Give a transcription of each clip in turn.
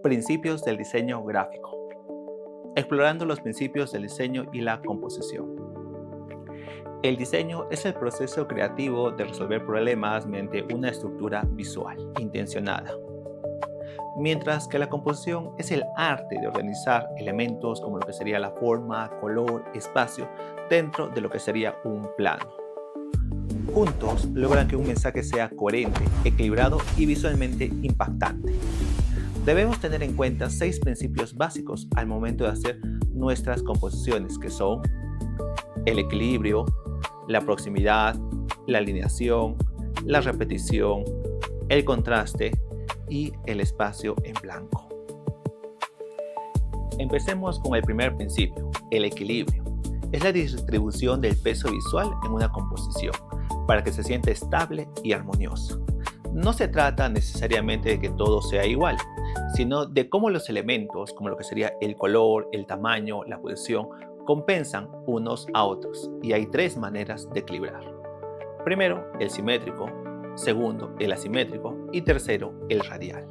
Principios del diseño gráfico. Explorando los principios del diseño y la composición. El diseño es el proceso creativo de resolver problemas mediante una estructura visual intencionada, mientras que la composición es el arte de organizar elementos como lo que sería la forma, color, espacio dentro de lo que sería un plano. Juntos logran que un mensaje sea coherente, equilibrado y visualmente impactante. Debemos tener en cuenta 6 principios básicos al momento de hacer nuestras composiciones, que son el equilibrio, la proximidad, la alineación, la repetición, el contraste y el espacio en blanco. Empecemos con el primer principio, el equilibrio. Es la distribución del peso visual en una composición para que se sienta estable y armoniosa. No se trata necesariamente de que todo sea igual, sino de cómo los elementos, como lo que sería el color, el tamaño, la posición, compensan unos a otros. Y hay 3 maneras de equilibrar. Primero, el simétrico. Segundo, el asimétrico. Y tercero, el radial.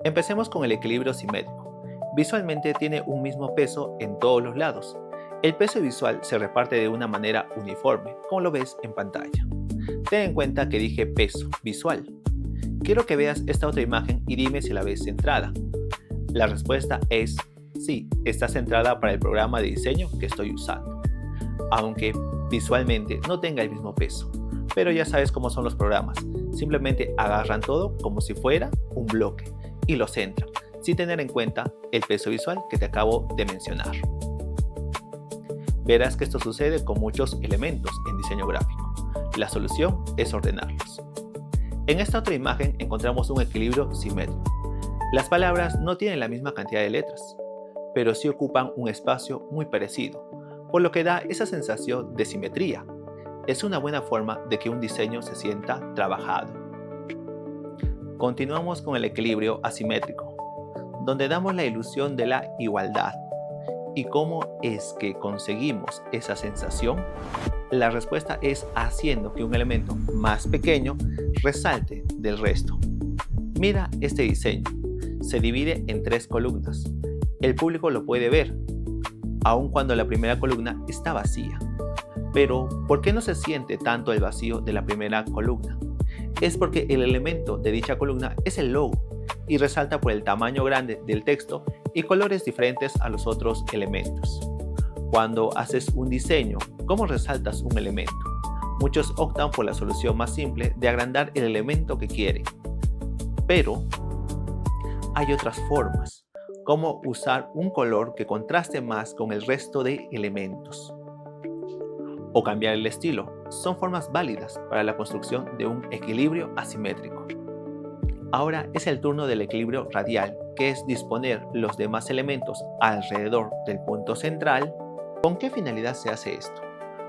Empecemos con el equilibrio simétrico. Visualmente tiene un mismo peso en todos los lados. El peso visual se reparte de una manera uniforme, como lo ves en pantalla. Ten en cuenta que dije peso visual. Quiero que veas esta otra imagen y dime si la ves centrada. La respuesta es sí, está centrada para el programa de diseño que estoy usando, aunque visualmente no tenga el mismo peso. Pero ya sabes cómo son los programas, simplemente agarran todo como si fuera un bloque y lo centran, sin tener en cuenta el peso visual que te acabo de mencionar. Verás que esto sucede con muchos elementos en diseño gráfico. La solución es ordenarlos. En esta otra imagen encontramos un equilibrio simétrico. Las palabras no tienen la misma cantidad de letras, pero sí ocupan un espacio muy parecido, por lo que da esa sensación de simetría. Es una buena forma de que un diseño se sienta trabajado. Continuamos con el equilibrio asimétrico, donde damos la ilusión de la igualdad. ¿Y cómo es que conseguimos esa sensación? La respuesta es haciendo que un elemento más pequeño resalte del resto. Mira este diseño. Se divide en 3 columnas. El público lo puede ver, aun cuando la primera columna está vacía. Pero, ¿por qué no se siente tanto el vacío de la primera columna? Es porque el elemento de dicha columna es el logo y resalta por el tamaño grande del texto y colores diferentes a los otros elementos. Cuando haces un diseño, ¿cómo resaltas un elemento? Muchos optan por la solución más simple de agrandar el elemento que quieren. Pero hay otras formas, como usar un color que contraste más con el resto de elementos. O cambiar el estilo. Son formas válidas para la construcción de un equilibrio asimétrico. Ahora es el turno del equilibrio radial, que es disponer los demás elementos alrededor del punto central. ¿Con qué finalidad se hace esto?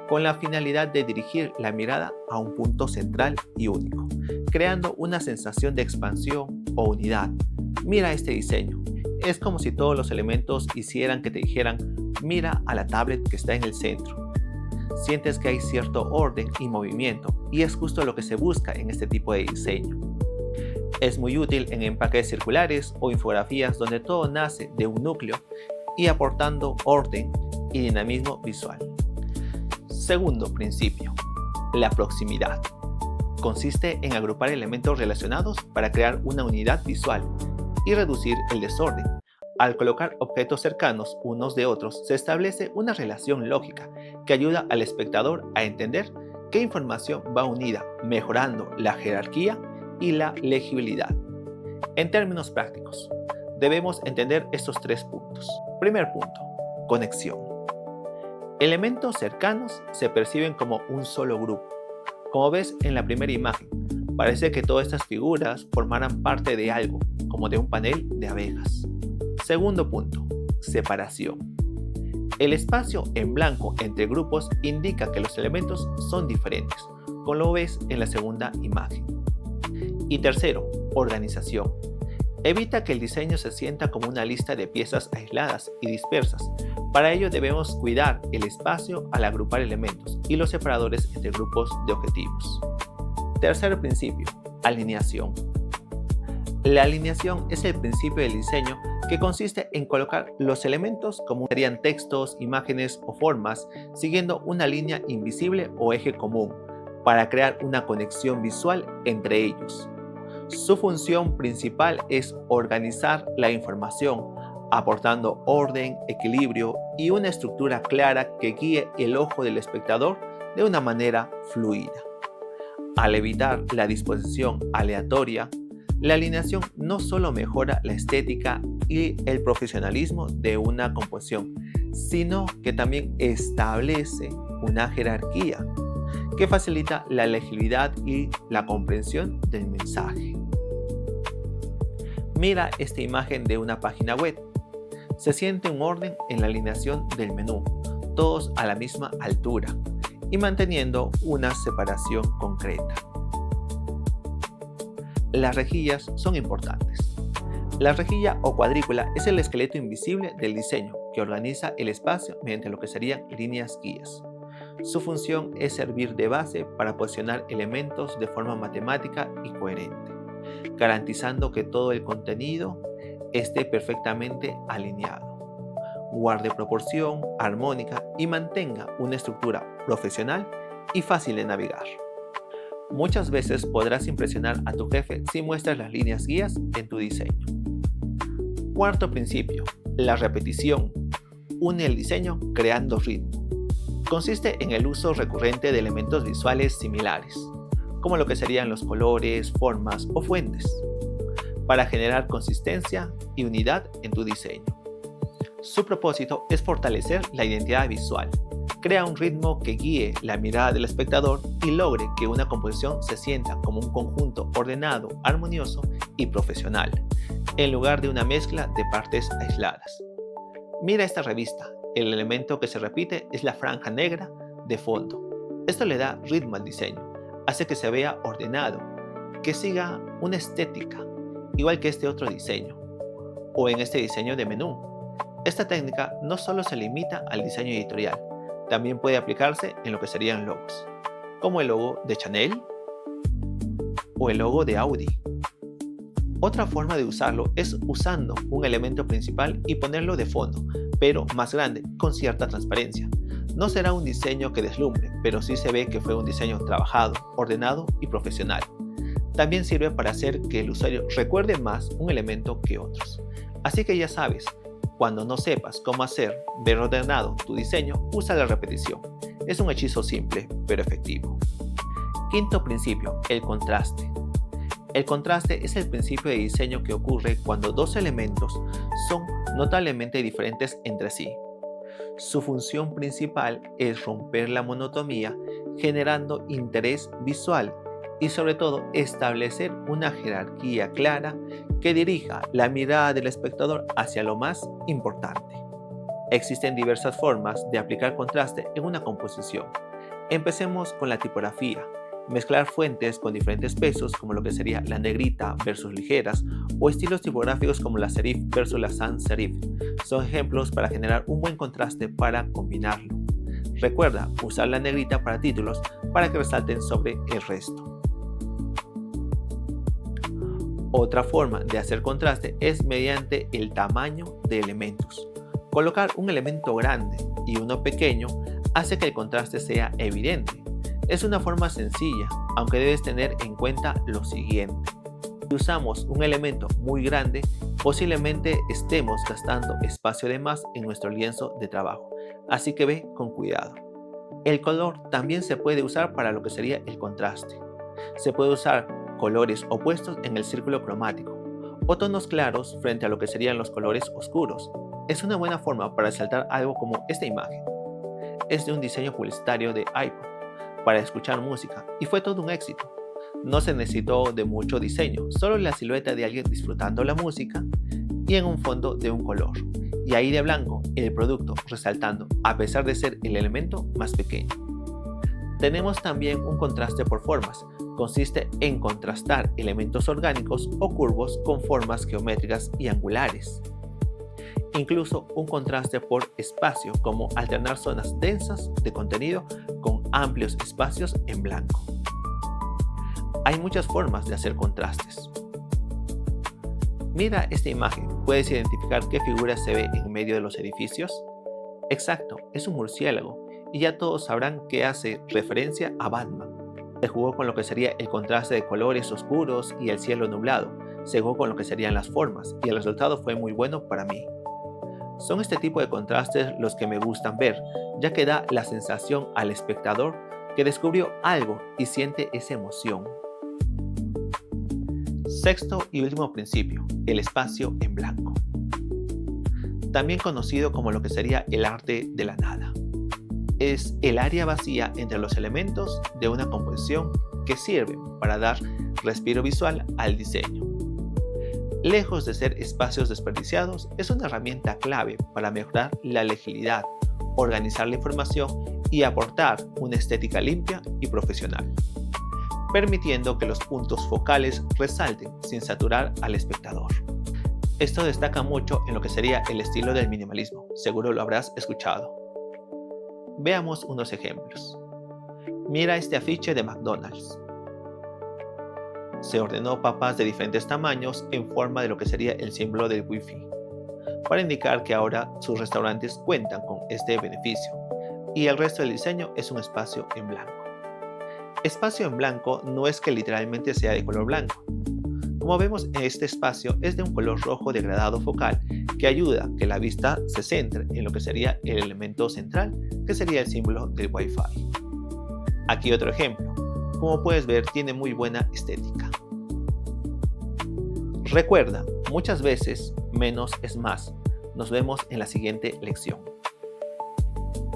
Con la finalidad de dirigir la mirada a un punto central y único, creando una sensación de expansión o unidad. Mira este diseño. Es como si todos los elementos hicieran que te dijeran, mira a la tablet que está en el centro. Sientes que hay cierto orden y movimiento, y es justo lo que se busca en este tipo de diseño. Es muy útil en empaques circulares o infografías donde todo nace de un núcleo y aportando orden y dinamismo visual. Segundo principio, la proximidad. Consiste en agrupar elementos relacionados para crear una unidad visual y reducir el desorden. Al colocar objetos cercanos unos de otros, se establece una relación lógica que ayuda al espectador a entender qué información va unida, mejorando la jerarquía y la legibilidad. En términos prácticos, debemos entender estos 3 puntos. Primer punto, conexión. Elementos cercanos se perciben como un solo grupo. Como ves en la primera imagen, parece que todas estas figuras formaran parte de algo, como de un panel de abejas. Segundo punto, separación. El espacio en blanco entre grupos indica que los elementos son diferentes, como lo ves en la segunda imagen. Y tercero, organización. Evita que el diseño se sienta como una lista de piezas aisladas y dispersas. Para ello debemos cuidar el espacio al agrupar elementos y los separadores entre grupos de objetivos. Tercer principio, alineación. La alineación es el principio del diseño que consiste en colocar los elementos como serían textos, imágenes o formas, siguiendo una línea invisible o eje común, para crear una conexión visual entre ellos. Su función principal es organizar la información, aportando orden, equilibrio y una estructura clara que guíe el ojo del espectador de una manera fluida. Al evitar la disposición aleatoria, la alineación no solo mejora la estética y el profesionalismo de una composición, sino que también establece una jerarquía que facilita la legibilidad y la comprensión del mensaje. Mira esta imagen de una página web. Se siente un orden en la alineación del menú, todos a la misma altura y manteniendo una separación concreta. Las rejillas son importantes. La rejilla o cuadrícula es el esqueleto invisible del diseño que organiza el espacio mediante lo que serían líneas guías. Su función es servir de base para posicionar elementos de forma matemática y coherente, garantizando que todo el contenido esté perfectamente alineado, guarde proporción, armónica y mantenga una estructura profesional y fácil de navegar. Muchas veces podrás impresionar a tu jefe si muestras las líneas guías en tu diseño. Cuarto principio, la repetición. Une el diseño creando ritmo. Consiste en el uso recurrente de elementos visuales similares, como lo que serían los colores, formas o fuentes, para generar consistencia y unidad en tu diseño. Su propósito es fortalecer la identidad visual, crea un ritmo que guíe la mirada del espectador y logre que una composición se sienta como un conjunto ordenado, armonioso y profesional, en lugar de una mezcla de partes aisladas. Mira esta revista, el elemento que se repite es la franja negra de fondo. Esto le da ritmo al diseño, hace que se vea ordenado, que siga una estética, igual que este otro diseño, o en este diseño de menú. Esta técnica no solo se limita al diseño editorial, también puede aplicarse en lo que serían logos, como el logo de Chanel o el logo de Audi. Otra forma de usarlo es usando un elemento principal y ponerlo de fondo, pero más grande, con cierta transparencia. No será un diseño que deslumbre, pero sí se ve que fue un diseño trabajado, ordenado y profesional. También sirve para hacer que el usuario recuerde más un elemento que otros. Así que ya sabes, cuando no sepas cómo hacer ver ordenado tu diseño, usa la repetición. Es un hechizo simple, pero efectivo. Quinto principio, el contraste. El contraste es el principio de diseño que ocurre cuando dos elementos son notablemente diferentes entre sí. Su función principal es romper la monotonía, generando interés visual y sobre todo establecer una jerarquía clara que dirija la mirada del espectador hacia lo más importante. Existen diversas formas de aplicar contraste en una composición. Empecemos con la tipografía. Mezclar fuentes con diferentes pesos, como lo que sería la negrita versus ligeras, o estilos tipográficos como la serif versus la sans serif, son ejemplos para generar un buen contraste para combinarlo. Recuerda usar la negrita para títulos para que resalten sobre el resto. Otra forma de hacer contraste es mediante el tamaño de elementos. Colocar un elemento grande y uno pequeño hace que el contraste sea evidente. Es una forma sencilla, aunque debes tener en cuenta lo siguiente. Si usamos un elemento muy grande, posiblemente estemos gastando espacio de más en nuestro lienzo de trabajo, así que ve con cuidado. El color también se puede usar para lo que sería el contraste. Se puede usar colores opuestos en el círculo cromático o tonos claros frente a lo que serían los colores oscuros. Es una buena forma para resaltar algo como esta imagen. Es de un diseño publicitario de iPod para escuchar música y fue todo un éxito. No se necesitó de mucho diseño, solo la silueta de alguien disfrutando la música y en un fondo de un color, y ahí de blanco el producto resaltando a pesar de ser el elemento más pequeño. Tenemos también un contraste por formas. Consiste en contrastar elementos orgánicos o curvos con formas geométricas y angulares. Incluso un contraste por espacio, como alternar zonas densas de contenido con amplios espacios en blanco. Hay muchas formas de hacer contrastes. Mira esta imagen, ¿puedes identificar qué figura se ve en medio de los edificios? Exacto, es un murciélago, y ya todos sabrán que hace referencia a Batman. Se jugó con lo que sería el contraste de colores oscuros y el cielo nublado, se jugó con lo que serían las formas, y el resultado fue muy bueno para mí. Son este tipo de contrastes los que me gustan ver, ya que da la sensación al espectador que descubrió algo y siente esa emoción. Sexto y último principio, el espacio en blanco. También conocido como lo que sería el arte de la nada. Es el área vacía entre los elementos de una composición que sirve para dar respiro visual al diseño. Lejos de ser espacios desperdiciados, es una herramienta clave para mejorar la legibilidad, organizar la información y aportar una estética limpia y profesional, permitiendo que los puntos focales resalten sin saturar al espectador. Esto destaca mucho en lo que sería el estilo del minimalismo, seguro lo habrás escuchado. Veamos unos ejemplos. Mira este afiche de McDonald's. Se ordenó papas de diferentes tamaños en forma de lo que sería el símbolo del Wi-Fi, para indicar que ahora sus restaurantes cuentan con este beneficio, y el resto del diseño es un espacio en blanco. Espacio en blanco no es que literalmente sea de color blanco. Como vemos, este espacio es de un color rojo degradado focal que ayuda a que la vista se centre en lo que sería el elemento central, que sería el símbolo del Wi-Fi. Aquí otro ejemplo. Como puedes ver, tiene muy buena estética. Recuerda, muchas veces menos es más. Nos vemos en la siguiente lección.